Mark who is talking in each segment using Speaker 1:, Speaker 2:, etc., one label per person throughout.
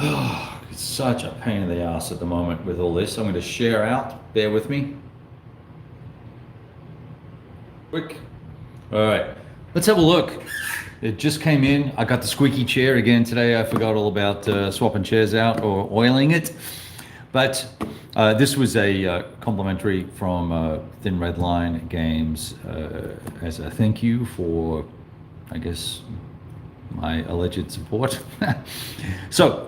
Speaker 1: It's such a pain in the ass at the moment with all this. I'm going to share out. Bear with me. Quick. All right. Let's have a look. It just came in. I got the squeaky chair again today. I forgot all about swapping chairs out or oiling it. But this was a complimentary from Thin Red Line Games as a thank you for, I guess, my alleged support. So,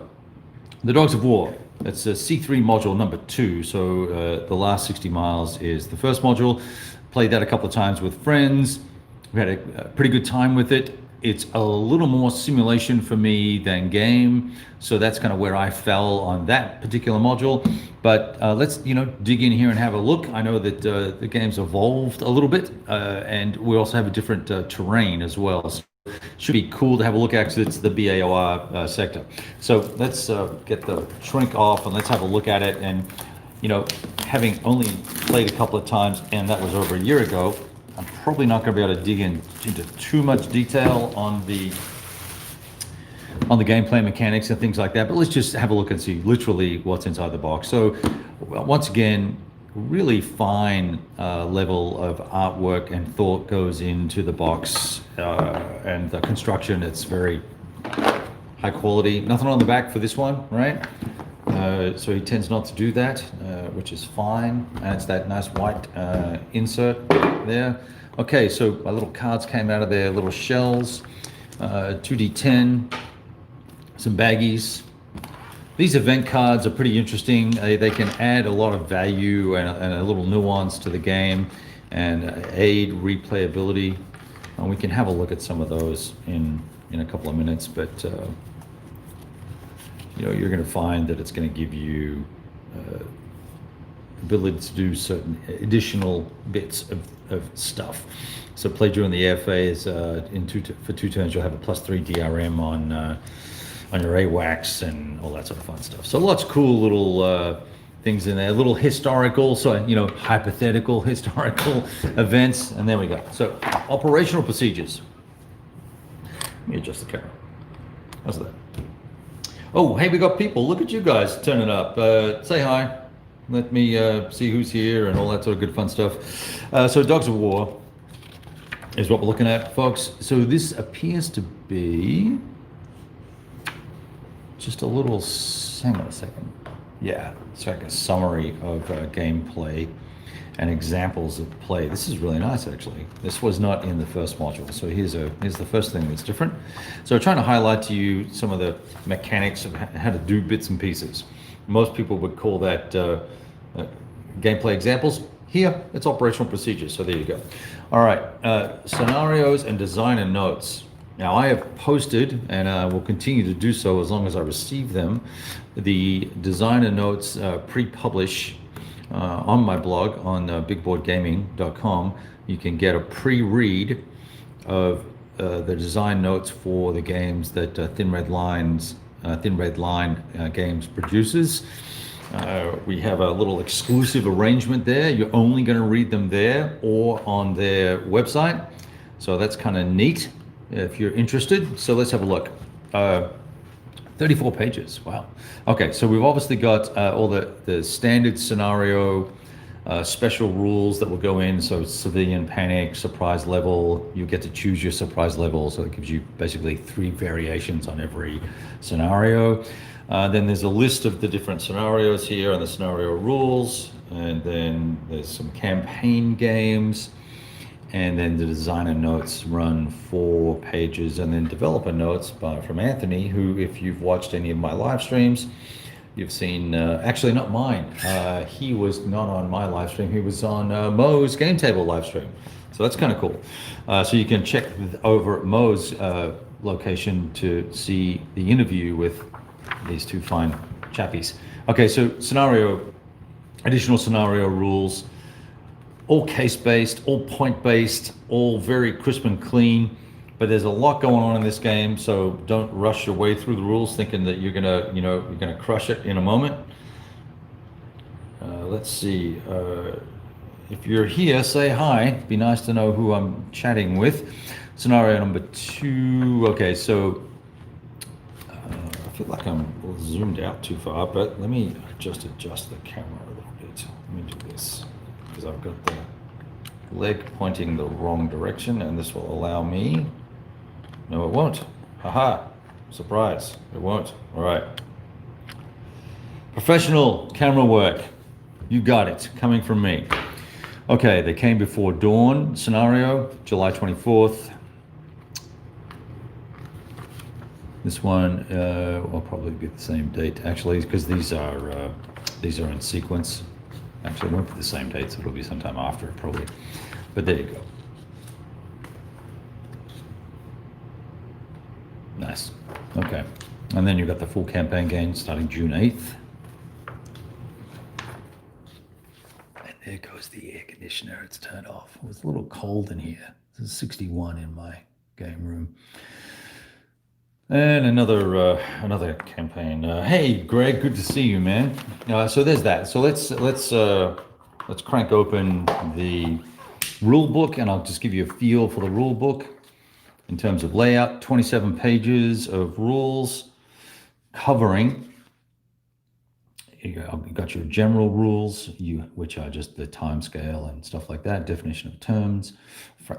Speaker 1: the Dogs of War. It's a C3 module number 2. So the last 60 miles is the first module. Played that a couple of times with friends. We had a pretty good time with it. It's a little more simulation for me than game, so that's kind of where I fell on that particular module. But let's dig in here and have a look. I know that the game's evolved a little bit, and we also have a different terrain as well. So should be cool to have a look at because it's the BAOR sector. So let's get the shrink off and let's have a look at it. And having only played a couple of times, and that was over a year ago, I'm probably not going to be able to dig into too much detail on the gameplay mechanics and things like that, but let's just have a look and see literally what's inside the box. So once again, really fine level of artwork and thought goes into the box, and the construction, it's very high quality. Nothing on the back for this one, right? So he tends not to do that, which is fine. And it's that nice white insert there. Okay, so my little cards came out of there, little shells, 2d10, some baggies. These event cards are pretty interesting. They can add a lot of value and a little nuance to the game and aid replayability. And we can have a look at some of those in a couple of minutes, but you're going to find that it's going to give you ability to do certain additional bits of stuff. So play during the air phase. For 2 turns, you'll have a +3 DRM on your AWACS and all that sort of fun stuff. So lots of cool little things in there, little historical, so hypothetical historical events, and there we go. So operational procedures. Let me adjust the camera. How's that? Oh, hey, we got people. Look at you guys turning up. Say hi. Let me see who's here and all that sort of good fun stuff. So Dogs of War is what we're looking at, folks. So this appears to be just a little, hang on a second. Yeah, it's like a summary of gameplay and examples of play. This is really nice, actually. This was not in the first module. So here's the first thing that's different. So I'm trying to highlight to you some of the mechanics of how to do bits and pieces. Most people would call that gameplay examples. Here, it's operational procedures. So there you go. All right, scenarios and designer notes. Now I have posted, and I will continue to do so as long as I receive them, the designer notes pre-publish on my blog on bigboardgaming.com. You can get a pre-read of the design notes for the games that Thin Red Line Games produces. We have a little exclusive arrangement there. You're only going to read them there or on their website. So that's kind of neat if you're interested. So let's have a look. 34 pages. Wow. Okay, so we've obviously got all the standard scenario special rules that will go in. So civilian panic, surprise level. You get to choose your surprise level. So it gives you basically 3 variations on every scenario. Then there's a list of the different scenarios here and the scenario rules. And then there's some campaign games. And then the designer notes run 4 pages, and then developer notes from Anthony, who, if you've watched any of my live streams, you've seen, actually not mine. He was not on my live stream. He was on Mo's Game Table live stream. So that's kind of cool. So you can check over at Mo's location to see the interview with these 2 fine chappies. Okay, so additional scenario rules. All case-based, all point-based, all very crisp and clean, but there's a lot going on in this game, so don't rush your way through the rules thinking that you're gonna crush it in a moment. Let's see. If you're here, say hi. It'd be nice to know who I'm chatting with. Scenario number 2. Okay, so feel like I'm zoomed out too far, but let me just adjust the camera a little bit. Let me do this because I've got the leg pointing the wrong direction, and this will allow me. No, it won't. Haha, surprise, it won't. All right. Professional camera work. You got it, coming from me. Okay, they came before dawn scenario, July 24th. This one will probably be the same date, actually, because these are in sequence. Actually, it won't be the same date, so it'll be sometime after, probably. But there you go. Nice. Okay. And then you've got the full campaign game starting June 8th. And there goes the air conditioner. It's turned off. It was a little cold in here. This is 61 in my game room. And another campaign. Hey, Greg, good to see you, man. So there's that. So let's crank open the rule book, and I'll just give you a feel for the rule book in terms of layout. 27 pages of rules covering. You got your general rules, which are just the time scale and stuff like that, definition of terms,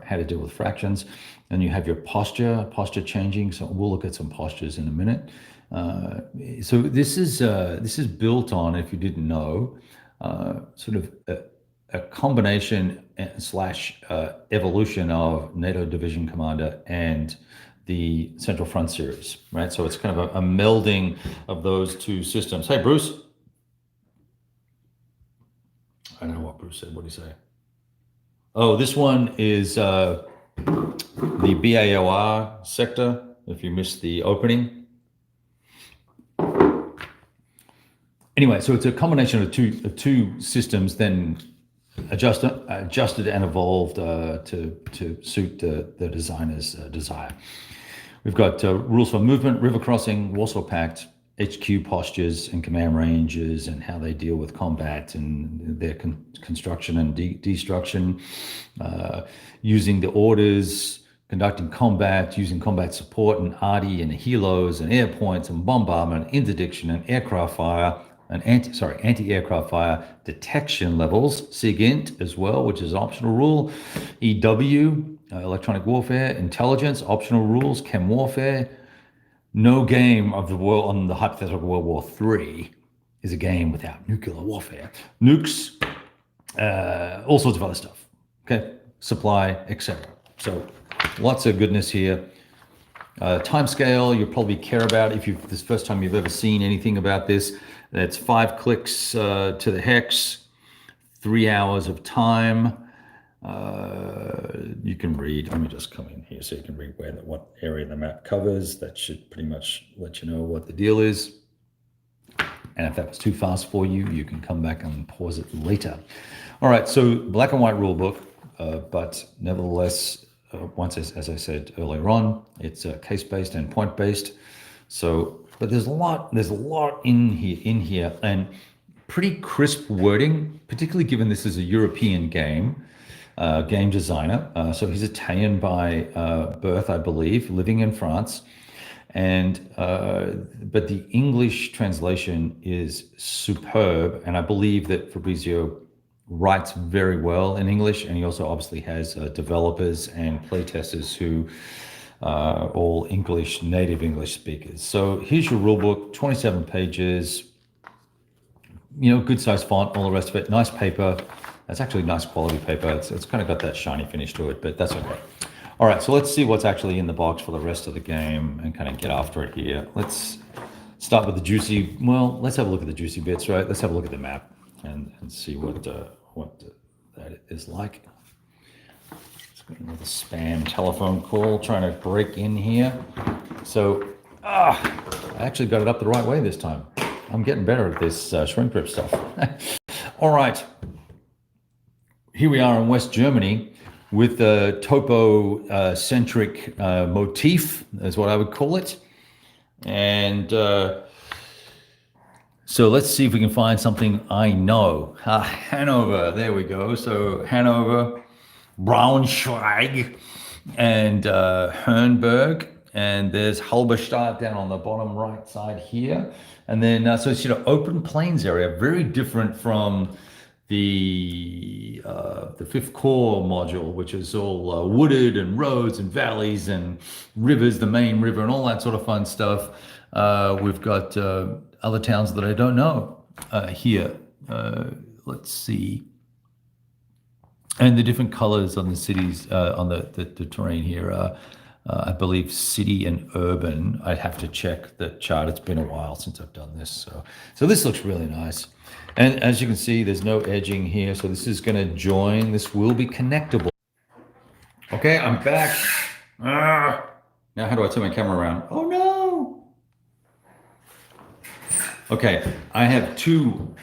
Speaker 1: how to deal with fractions. And you have your posture changing. So we'll look at some postures in a minute. So this is built on, if you didn't know, sort of a combination / evolution of NATO Division Commander and the Central Front series, right? So it's kind of a melding of those two systems. Hey, Bruce. I don't know what Bruce said. What did he say? Oh, this one is the BAOR sector, if you missed the opening. Anyway, so it's a combination of two systems, then adjusted and evolved to suit the designer's desire. We've got rules for movement, river crossing, Warsaw Pact, HQ postures and command ranges, and how they deal with combat and their construction and destruction, using the orders, conducting combat, using combat support and ARDI and helos and air points and bombardment, interdiction and aircraft fire, and anti-aircraft fire detection levels, SIGINT as well, which is an optional rule, EW, electronic warfare, intelligence, optional rules, chem warfare. No game of the world on the hypothetical World War III is a game without nuclear warfare. Nukes, all sorts of other stuff, okay? Supply, etc. So lots of goodness here. Time scale, you'll probably care about if this is the first time you've ever seen anything about this. That's 5 clicks to the hex, 3 hours of time. You can read, let me just come in here so you can read what area the map covers. That should pretty much let you know what the deal is. And if that was too fast for you, you can come back and pause it later. All right, so black and white rule book, but nevertheless, as I said earlier on, it's case-based and point-based. So, but there's a lot in here, and pretty crisp wording, particularly given this is a European game. Game designer. So he's Italian by birth, I believe, living in France. And but the English translation is superb. And I believe that Fabrizio writes very well in English. And he also obviously has developers and playtesters who are all native English speakers. So here's your rule book, 27 pages, good size font, all the rest of it, nice paper. That's actually nice quality paper. It's kind of got that shiny finish to it, but that's okay. All right, so let's see what's actually in the box for the rest of the game and kind of get after it here. Let's start with the juicy, let's have a look at the juicy bits, right? Let's have a look at the map and see what that is like. Let's get another spam telephone call trying to break in here. So, I actually got it up the right way this time. I'm getting better at this shrink grip stuff. All right. Here we are in West Germany with the topo-centric motif, is what I would call it. And so let's see if we can find something I know. Hanover, there we go. So Hanover, Braunschweig, and Hernberg. and there's Halberstadt down on the bottom right side here. And then, so it's, open plains area, very different from the fifth core module, which is all wooded and roads and valleys and rivers, the main river and all that sort of fun stuff. We've got other towns that I don't know here. Let's see. And the different colors on the cities, on the terrain here. I believe city and urban. I'd have to check the chart. It's been a while since I've done this. So this looks really nice. And as you can see, there's no edging here. So this is going to join. This will be connectable. Okay, I'm back. Now how do I turn my camera around? Oh no. Okay, I have two,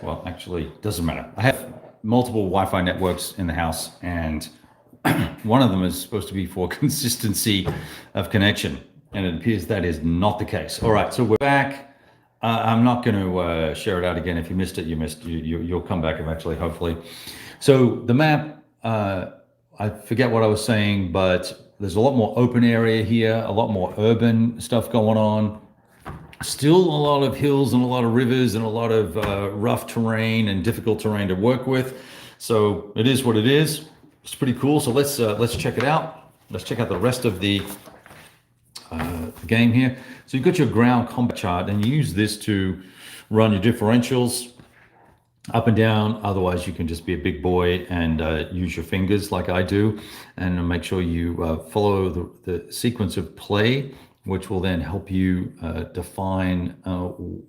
Speaker 1: well, actually, doesn't matter. I have multiple Wi-Fi networks in the house, and one of them is supposed to be for consistency of connection, and it appears that is not the case. All right, so we're back. I'm not going to share it out again. If you missed it, you missed. You'll come back eventually, hopefully. So the map, I forget what I was saying, but there's a lot more open area here, a lot more urban stuff going on. Still a lot of hills and a lot of rivers and a lot of rough terrain and difficult terrain to work with. So it is what it is. It's pretty cool. So let's check it out. Let's check out the rest of the game here. So you've got your ground combat chart, and you use this to run your differentials up and down. Otherwise, you can just be a big boy and use your fingers like I do, and make sure you follow the sequence of play, which will then help you define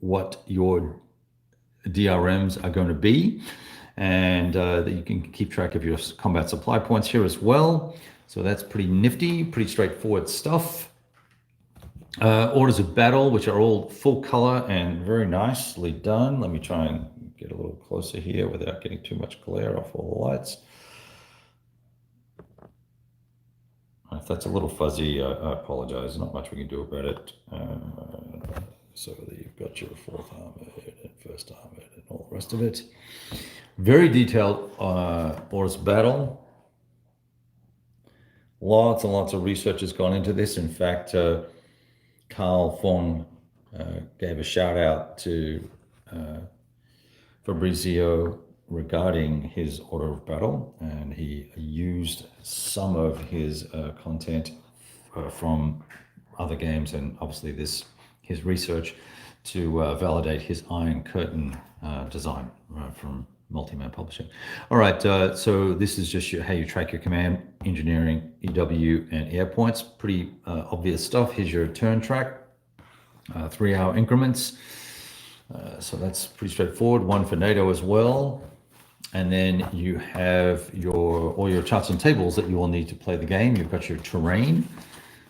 Speaker 1: what your DRMs are going to be, and that you can keep track of your combat supply points here as well. So that's pretty nifty, pretty straightforward stuff. Orders of battle, which are all full color and very nicely done. Let me try and get a little closer here without getting too much glare off all the lights. If that's a little fuzzy, I apologize. Not much we can do about it. So you've got your fourth armored and first armored and all the rest of it. Very detailed orders of battle. Lots and lots of research has gone into this. In fact, Carl Fong gave a shout out to Fabrizio regarding his order of battle, and he used some of his content from other games, and obviously his research to validate his Iron Curtain design from Multi-Man Publishing. All right, so this is just how you track your command, engineering, EW, and air points. Pretty obvious stuff. Here's your turn track, 3-hour increments. So that's pretty straightforward. One for NATO as well. And then you have all your charts and tables that you will need to play the game. You've got your terrain.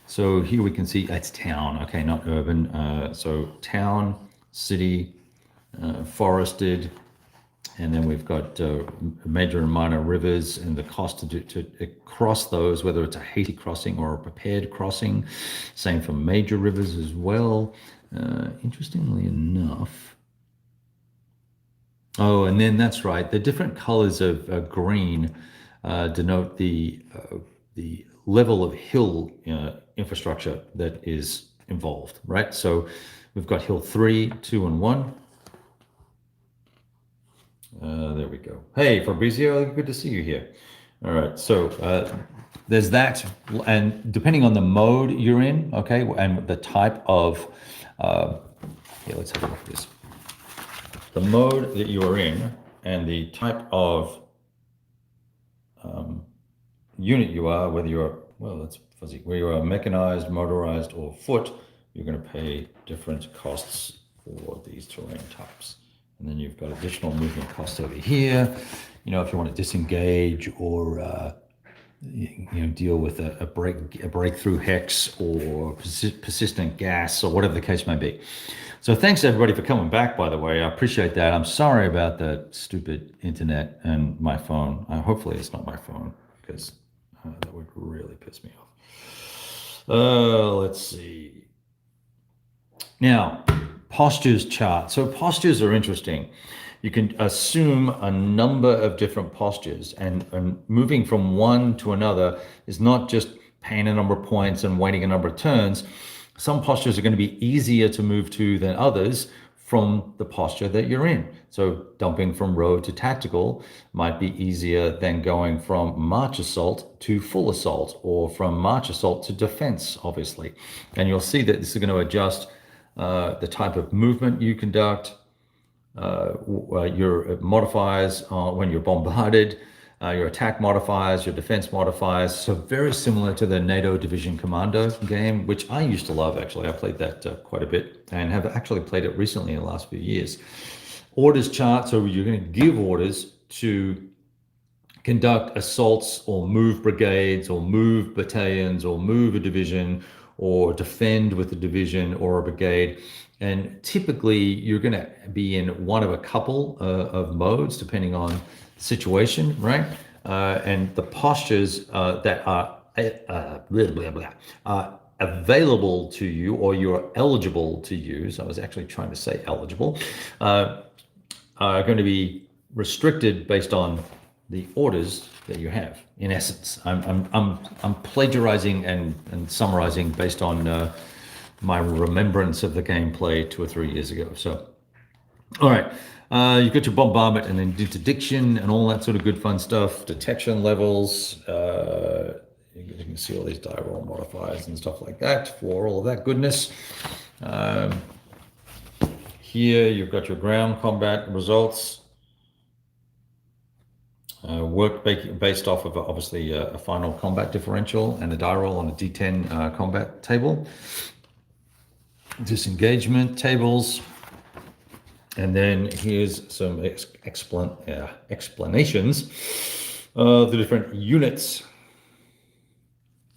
Speaker 1: So here we can see it's town, okay, not urban. So town, city, forested, and then we've got major and minor rivers and the cost to cross those, whether it's a hasty crossing or a prepared crossing. Same for major rivers as well. Interestingly enough, oh, and then that's right, the different colors of green denote the level of hill infrastructure that is involved, right? So we've got hill 3, 2, and 1. There we go. Hey, Fabrizio, good to see you here. All right, so there's that, and depending on the mode you're in, okay, and the type of, here, let's have a look at this. The mode that you're in and the type of unit you are, whether you're, well, that's fuzzy, whether you are mechanized, motorized, or foot, you're going to pay different costs for these terrain types. And then you've got additional movement costs over here. You know, if you want to disengage or deal with a breakthrough hex or persistent gas or whatever the case may be. So thanks everybody for coming back, by the way. I appreciate that. I'm sorry about the stupid internet and my phone. Hopefully it's not my phone, because that would really piss me off. Let's see. Now, postures chart. So postures are interesting. You can assume a number of different postures, and moving from one to another is not just paying a number of points and waiting a number of turns, some postures are going to be easier to move to than others from the posture that you're in. So dumping from road to tactical might be easier than going from march assault to full assault, or from march assault to defense, obviously. And you'll see that this is going to adjust the type of movement you conduct, your modifiers when you're bombarded, your attack modifiers, your defense modifiers. So very similar to the NATO Division Commander game, which I used to love, actually. I played that quite a bit and have actually played it recently in the last few years. Orders chart, so you're going to give orders to conduct assaults or move brigades or move battalions or move a division or defend with a division or a brigade. And typically you're going to be in one of a couple of modes depending on the situation, right? And the postures that are available to you, or you're eligible to use, I was actually trying to say eligible, are going to be restricted based on the orders that you have. In essence, I'm plagiarizing and summarizing based on my remembrance of the gameplay 2 or 3 years ago. So, all right, you've got your bombardment and then interdiction and all that sort of good fun stuff. Detection levels. You can see all these die roll modifiers and stuff like that for all of that goodness. Here you've got your ground combat results. Work based off of obviously a final combat differential and a die roll on a D10 combat table. Disengagement tables. And then here's some explanations of the different units.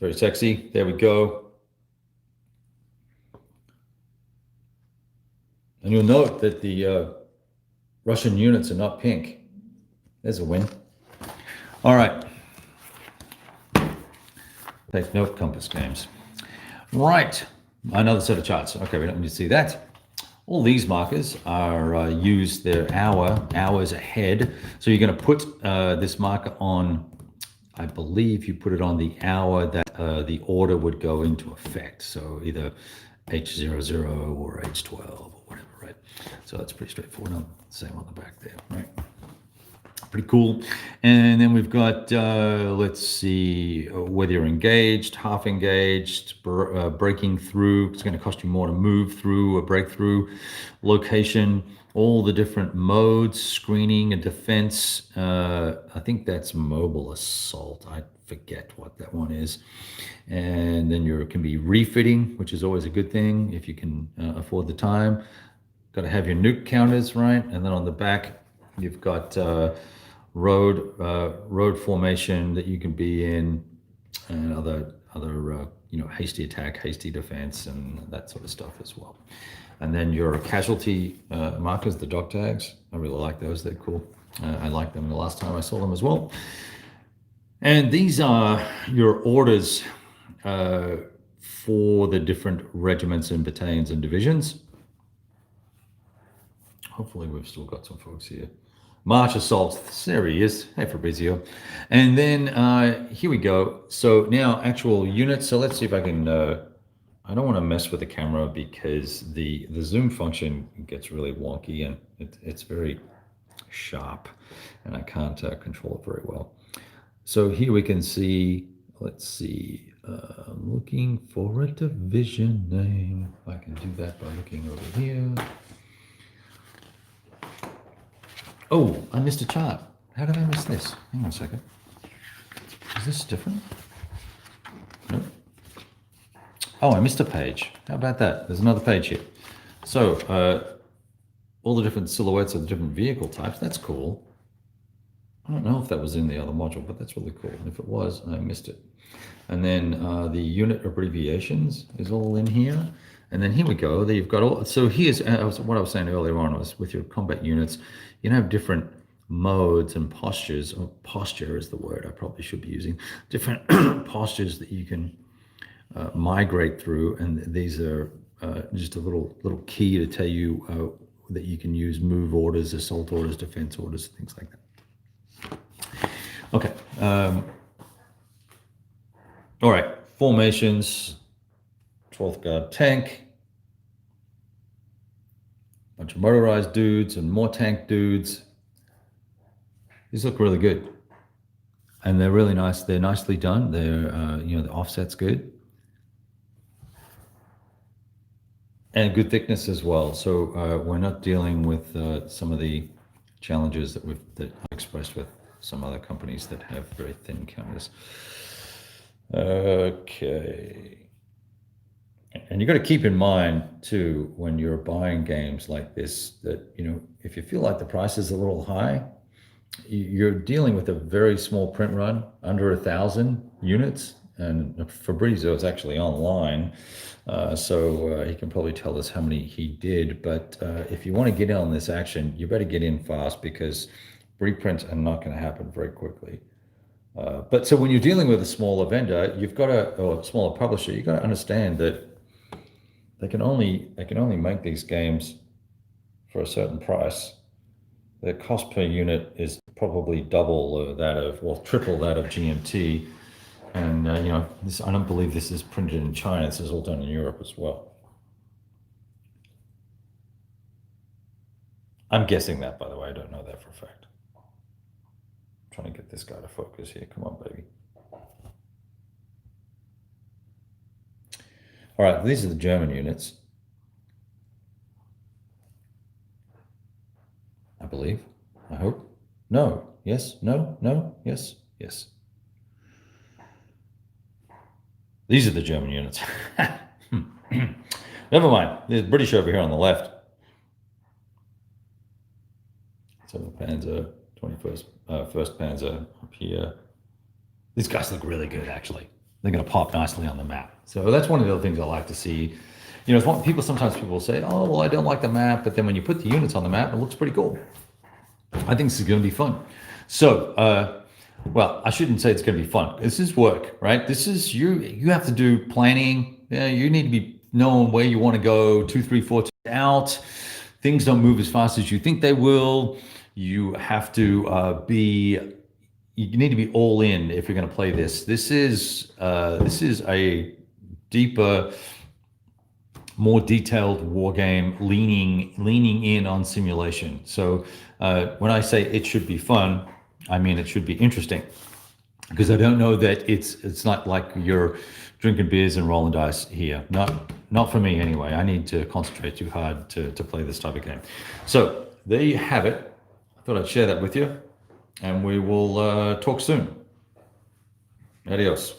Speaker 1: Very sexy. There we go. And you'll note that the Russian units are not pink. There's a win. All right. Take note, Compass Games. Right. Another set of charts. Okay, we don't need to see that. All these markers are used, they're hours ahead. So you're going to put this marker on, I believe you put it on the hour that the order would go into effect. So either H00 or H12 or whatever, right? So that's pretty straightforward. Same on the back there, right? Pretty cool. And then we've got, let's see, whether you're engaged, half engaged, breaking through. It's going to cost you more to move through or break through. Location, all the different modes, screening and defense. I think that's mobile assault. I forget what that one is. And then you can be refitting, which is always a good thing if you can afford the time. Got to have your nuke counters, right? And then on the back, you've got road formation that you can be in, and other hasty attack, hasty defense, and that sort of stuff as well. And then your casualty markers, the dog tags. I really like those. They're cool. I liked them the last time I saw them as well. And these are your orders for the different regiments and battalions and divisions. Hopefully we've still got some folks here. March assault, there he is. Hey Fabrizio. And then here we go. So now actual units. So let's see if I can, I don't want to mess with the camera because the zoom function gets really wonky and it's very sharp and I can't control it very well. So here we can see, let's see, I'm looking for a division name. I can do that by looking over here. Oh, I missed a chart. How did I miss this? Hang on a second. Is this different? Nope. Oh, I missed a page. How about that? There's another page here. So, all the different silhouettes of the different vehicle types. That's cool. I don't know if that was in the other module, but that's really cool. And if it was, I missed it. And then the unit abbreviations is all in here. And then here we go. There you've got all. So here's what I was saying earlier on was with your combat units, you have different modes and postures. Or posture is the word I probably should be using. Different postures that you can migrate through, and these are just a little key to tell you that you can use move orders, assault orders, defense orders, things like that. Okay. All right. formations, 12th guard tank, bunch of motorized dudes and more tank dudes. These look really good. And they're really nice. They're nicely done. They're, the offset's good. And good thickness as well. So we're not dealing with some of the challenges that I've expressed with some other companies that have very thin counters. Okay. And you got to keep in mind too, when you're buying games like this, that, if you feel like the price is a little high, you're dealing with a very small print run, under 1,000 units. And Fabrizio is actually online, so he can probably tell us how many he did. But if you want to get in on this action, you better get in fast, because reprints are not going to happen very quickly. But so when you're dealing with a smaller vendor, or a smaller publisher, you've got to understand that they can only make these games for a certain price. Their cost per unit is probably double that of, well, triple that of GMT. And, I don't believe this is printed in China. This is all done in Europe as well. I'm guessing that, by the way. I don't know that for a fact. I'm trying to get this guy to focus here. Come on, baby. All right, these are the German units, I believe. I hope. No. Yes. No. No. Yes. Yes. These are the German units. Never mind. There's British over here on the left. 7th Panzer, 21st, 1st Panzer up here. These guys look really good, actually. They're going to pop nicely on the map. So that's one of the other things I like to see. Sometimes people will say, oh, well, I don't like the map. But then when you put the units on the map, it looks pretty cool. I think this is going to be fun. So, well, I shouldn't say it's going to be fun. This is work, right? This is, you have to do planning. You need to be knowing where you want to go 2, 3, 4 out. Things don't move as fast as you think they will. You have to you need to be all in if you're going to play this. This is a deeper, more detailed war game, leaning in on simulation. So when I say it should be fun, I mean it should be interesting, because I don't know that it's not like you're drinking beers and rolling dice here. Not for me anyway. I need to concentrate too hard to play this type of game. So there you have it. I thought I'd share that with you, and we will talk soon. Adios.